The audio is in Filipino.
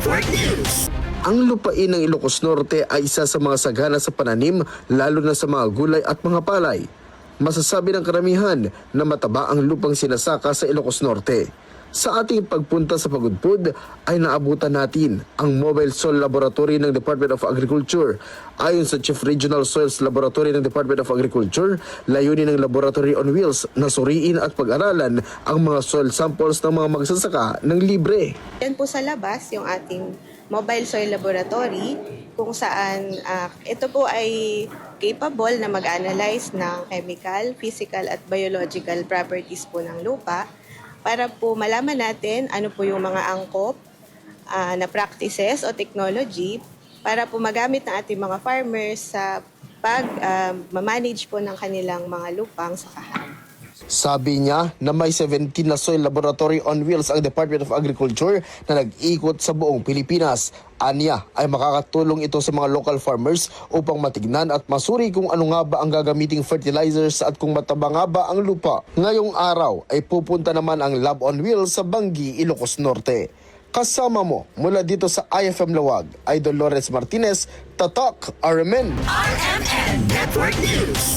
Network News. Ang lupain ng Ilocos Norte ay isa sa mga sagana sa pananim, lalo na sa mga gulay at mga palay. Masasabi ng karamihan na mataba ang lupang sinasaka sa Ilocos Norte. Sa ating pagpunta sa Pagudpud ay naabutan natin ang Mobile Soil Laboratory ng Department of Agriculture. Ayon sa Chief Regional Soils Laboratory ng Department of Agriculture, layunin ng Laboratory on Wheels na suriin at pag-aralan ang mga soil samples ng mga magsasaka ng libre. Yan po sa labas yung ating Mobile Soil Laboratory kung saan ito po ay capable na mag-analyze ng chemical, physical at biological properties po ng lupa para po malaman natin ano po yung mga angkop na practices o technology para po magamit ng ating mga farmers sa pag-manage po ng kanilang mga lupang sakahan. Sabi niya na may 17 na soil laboratory on wheels ang Department of Agriculture na nag-ikot sa buong Pilipinas. Anya ay makakatulong ito sa mga local farmers upang matignan at masuri kung ano nga ba ang gagamiting fertilizers at kung mataba nga ba ang lupa. Ngayong araw ay pupunta naman ang Lab on Wheels sa Bangi, Ilocos Norte. Kasama mo mula dito sa IFM Lawag, Idol Lawrence Martinez, Tatak, RMN. RMN Network News.